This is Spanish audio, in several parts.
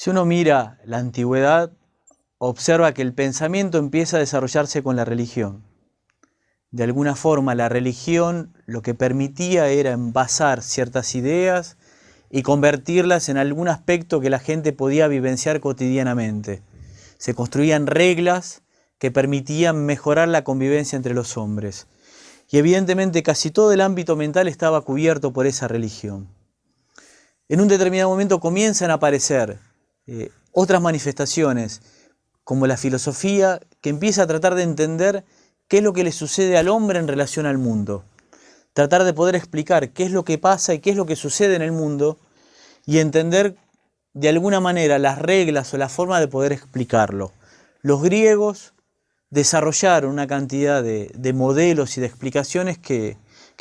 Si uno mira la antigüedad, observa que el pensamiento empieza a desarrollarse con la religión. De alguna forma, la religión lo que permitía era envasar ciertas ideas y convertirlas en algún aspecto que la gente podía vivenciar cotidianamente. Se construían reglas que permitían mejorar la convivencia entre los hombres. Y evidentemente casi todo el ámbito mental estaba cubierto por esa religión. En un determinado momento comienzan a aparecer otras manifestaciones, como la filosofía, que empieza a tratar de entender qué es lo que le sucede al hombre en relación al mundo. Tratar de poder explicar qué es lo que pasa y qué es lo que sucede en el mundo y entender de alguna manera las reglas o la forma de poder explicarlo. Los griegos desarrollaron una cantidad de modelos y de explicaciones que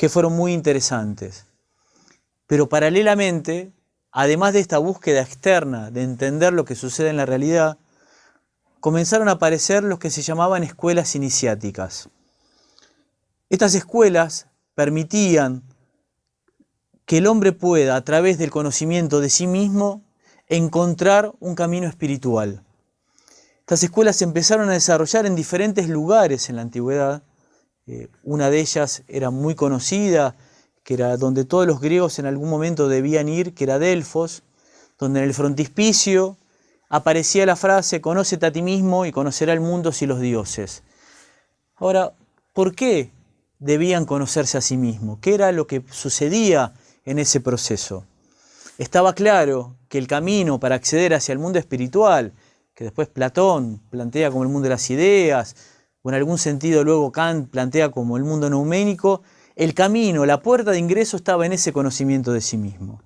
fueron muy interesantes. Pero paralelamente, además de esta búsqueda externa de entender lo que sucede en la realidad, comenzaron a aparecer los que se llamaban escuelas iniciáticas. Estas escuelas permitían que el hombre pueda, a través del conocimiento de sí mismo, encontrar un camino espiritual. Estas escuelas se empezaron a desarrollar en diferentes lugares en la antigüedad. Una de ellas era muy conocida, que era donde todos los griegos en algún momento debían ir, que era Delfos, donde en el frontispicio aparecía la frase: «Conócete a ti mismo y conocerá el mundo y los dioses». Ahora, ¿por qué debían conocerse a sí mismos? ¿Qué era lo que sucedía en ese proceso? Estaba claro que el camino para acceder hacia el mundo espiritual, que después Platón plantea como el mundo de las ideas, o en algún sentido luego Kant plantea como el mundo nouménico, el camino, la puerta de ingreso estaba en ese conocimiento de sí mismo.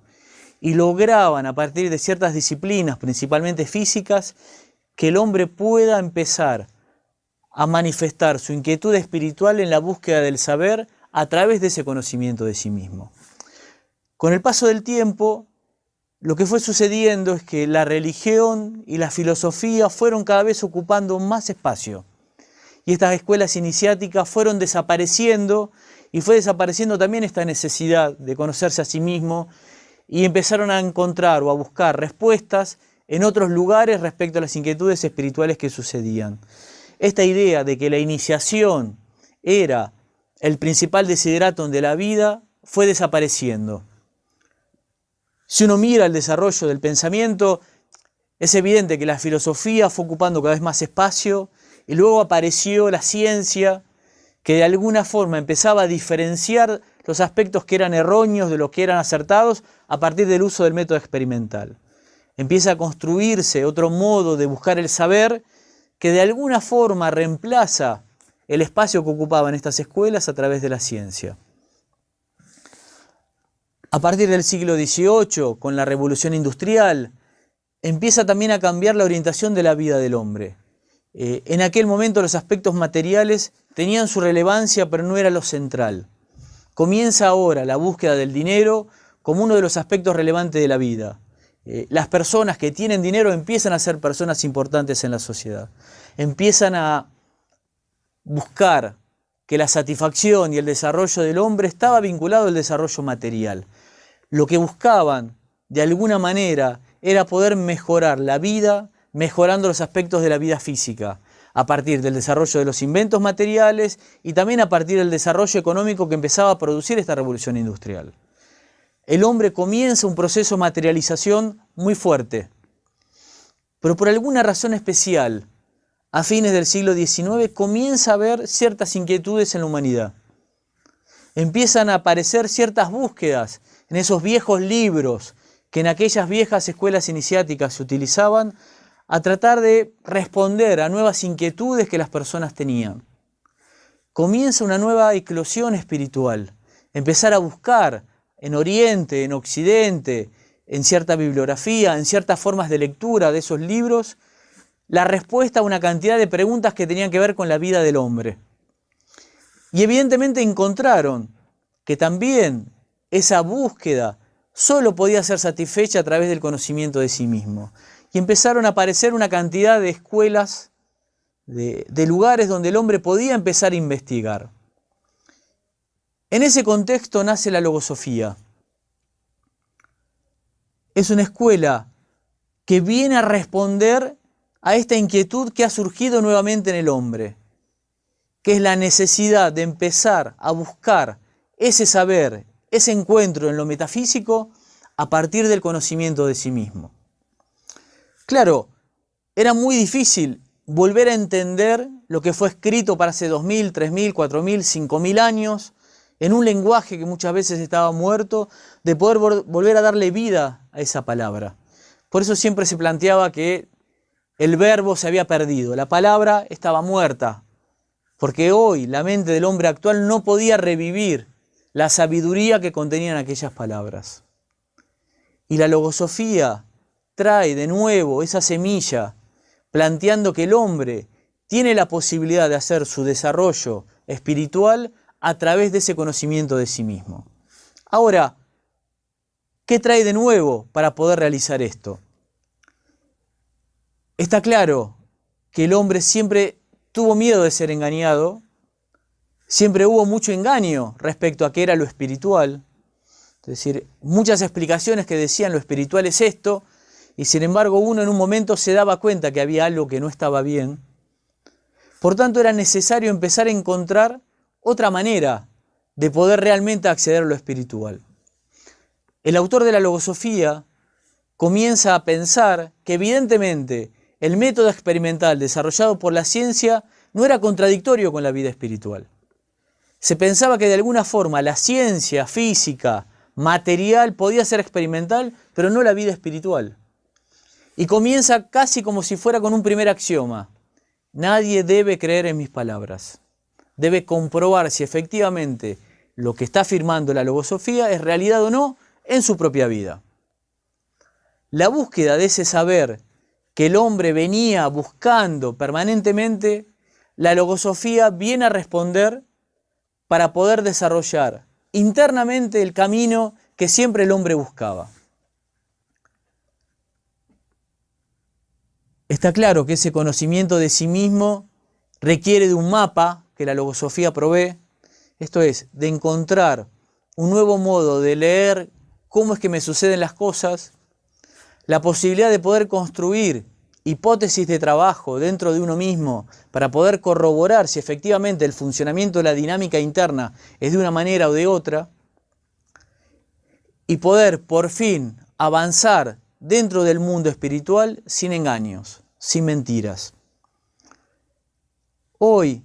Y lograban, a partir de ciertas disciplinas, principalmente físicas, que el hombre pueda empezar a manifestar su inquietud espiritual en la búsqueda del saber a través de ese conocimiento de sí mismo. Con el paso del tiempo, lo que fue sucediendo es que la religión y la filosofía fueron cada vez ocupando más espacio. Y estas escuelas iniciáticas fueron desapareciendo, y fue desapareciendo también esta necesidad de conocerse a sí mismo, y empezaron a encontrar o a buscar respuestas en otros lugares respecto a las inquietudes espirituales que sucedían. Esta idea de que la iniciación era el principal desideratum de la vida fue desapareciendo. Si uno mira el desarrollo del pensamiento, es evidente que la filosofía fue ocupando cada vez más espacio y luego apareció la ciencia, que de alguna forma empezaba a diferenciar los aspectos que eran erróneos de los que eran acertados a partir del uso del método experimental. Empieza a construirse otro modo de buscar el saber que de alguna forma reemplaza el espacio que ocupaban estas escuelas a través de la ciencia. A partir del siglo XVIII, con la revolución industrial, empieza también a cambiar la orientación de la vida del hombre. En aquel momento los aspectos materiales tenían su relevancia, pero no era lo central. Comienza ahora la búsqueda del dinero como uno de los aspectos relevantes de la vida. Las personas que tienen dinero empiezan a ser personas importantes en la sociedad. Empiezan a buscar que la satisfacción y el desarrollo del hombre estaba vinculado al desarrollo material. Lo que buscaban, de alguna manera, era poder mejorar la vida, mejorando los aspectos de la vida física, a partir del desarrollo de los inventos materiales y también a partir del desarrollo económico que empezaba a producir esta revolución industrial. El hombre comienza un proceso de materialización muy fuerte, pero por alguna razón especial, a fines del siglo XIX, comienza a haber ciertas inquietudes en la humanidad. Empiezan a aparecer ciertas búsquedas en esos viejos libros que en aquellas viejas escuelas iniciáticas se utilizaban a tratar de responder a nuevas inquietudes que las personas tenían. Comienza una nueva eclosión espiritual, empezar a buscar en Oriente, en Occidente, en cierta bibliografía, en ciertas formas de lectura de esos libros, la respuesta a una cantidad de preguntas que tenían que ver con la vida del hombre. Y evidentemente encontraron que también esa búsqueda solo podía ser satisfecha a través del conocimiento de sí mismo. Y empezaron a aparecer una cantidad de escuelas, de lugares donde el hombre podía empezar a investigar. En ese contexto nace la logosofía. Es una escuela que viene a responder a esta inquietud que ha surgido nuevamente en el hombre, que es la necesidad de empezar a buscar ese saber, ese encuentro en lo metafísico a partir del conocimiento de sí mismo. Claro, era muy difícil volver a entender lo que fue escrito para hace 2000, 3000, 4000, 5000 años, en un lenguaje que muchas veces estaba muerto, de poder volver a darle vida a esa palabra. Por eso siempre se planteaba que el verbo se había perdido, la palabra estaba muerta, porque hoy la mente del hombre actual no podía revivir la sabiduría que contenían aquellas palabras. Y la logosofía trae de nuevo esa semilla, planteando que el hombre tiene la posibilidad de hacer su desarrollo espiritual a través de ese conocimiento de sí mismo. Ahora, ¿qué trae de nuevo para poder realizar esto? Está claro que el hombre siempre tuvo miedo de ser engañado, siempre hubo mucho engaño respecto a qué era lo espiritual. Es decir, muchas explicaciones que decían lo espiritual es esto, y sin embargo uno en un momento se daba cuenta que había algo que no estaba bien. Por tanto, era necesario empezar a encontrar otra manera de poder realmente acceder a lo espiritual. El autor de la logosofía comienza a pensar que evidentemente el método experimental desarrollado por la ciencia no era contradictorio con la vida espiritual. Se pensaba que de alguna forma la ciencia física, material, podía ser experimental, pero no la vida espiritual. Y comienza casi como si fuera con un primer axioma. Nadie debe creer en mis palabras. Debe comprobar si efectivamente lo que está afirmando la logosofía es realidad o no en su propia vida. La búsqueda de ese saber que el hombre venía buscando permanentemente, la logosofía viene a responder para poder desarrollar internamente el camino que siempre el hombre buscaba. Está claro que ese conocimiento de sí mismo requiere de un mapa que la logosofía provee, esto es, de encontrar un nuevo modo de leer cómo es que me suceden las cosas, la posibilidad de poder construir hipótesis de trabajo dentro de uno mismo para poder corroborar si efectivamente el funcionamiento de la dinámica interna es de una manera o de otra, y poder por fin avanzar dentro del mundo espiritual sin engaños, sin mentiras. Hoy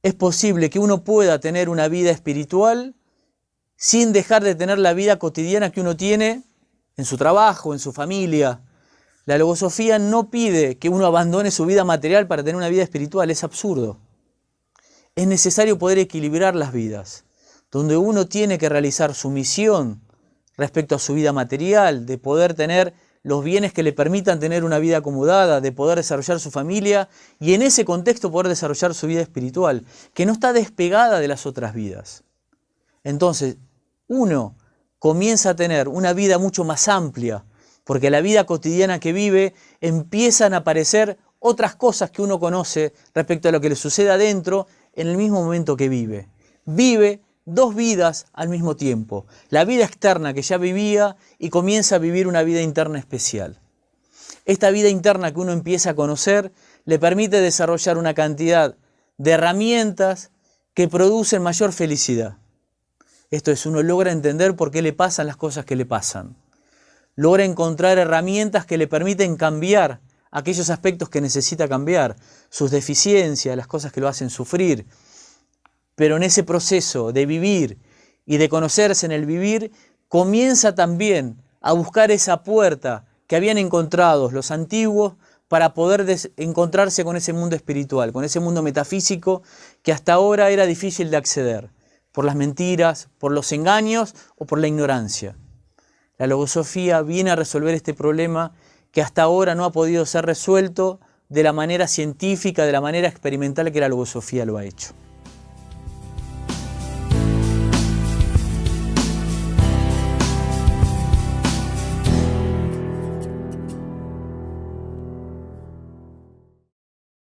es posible que uno pueda tener una vida espiritual sin dejar de tener la vida cotidiana que uno tiene en su trabajo, en su familia. La logosofía no pide que uno abandone su vida material para tener una vida espiritual, es absurdo. Es necesario poder equilibrar las vidas, donde uno tiene que realizar su misión respecto a su vida material, de poder tener los bienes que le permitan tener una vida acomodada, de poder desarrollar su familia y en ese contexto poder desarrollar su vida espiritual, que no está despegada de las otras vidas. Entonces, uno comienza a tener una vida mucho más amplia, porque en la vida cotidiana que vive empiezan a aparecer otras cosas que uno conoce respecto a lo que le sucede adentro en el mismo momento que vive. Vive dos vidas al mismo tiempo. La vida externa que ya vivía y comienza a vivir una vida interna especial. Esta vida interna que uno empieza a conocer le permite desarrollar una cantidad de herramientas que producen mayor felicidad. Esto es, uno logra entender por qué le pasan las cosas que le pasan. Logra encontrar herramientas que le permiten cambiar aquellos aspectos que necesita cambiar, sus deficiencias, las cosas que lo hacen sufrir. Pero en ese proceso de vivir y de conocerse en el vivir, comienza también a buscar esa puerta que habían encontrado los antiguos para poder encontrarse con ese mundo espiritual, con ese mundo metafísico que hasta ahora era difícil de acceder, por las mentiras, por los engaños o por la ignorancia. La logosofía viene a resolver este problema que hasta ahora no ha podido ser resuelto de la manera científica, de la manera experimental que la logosofía lo ha hecho.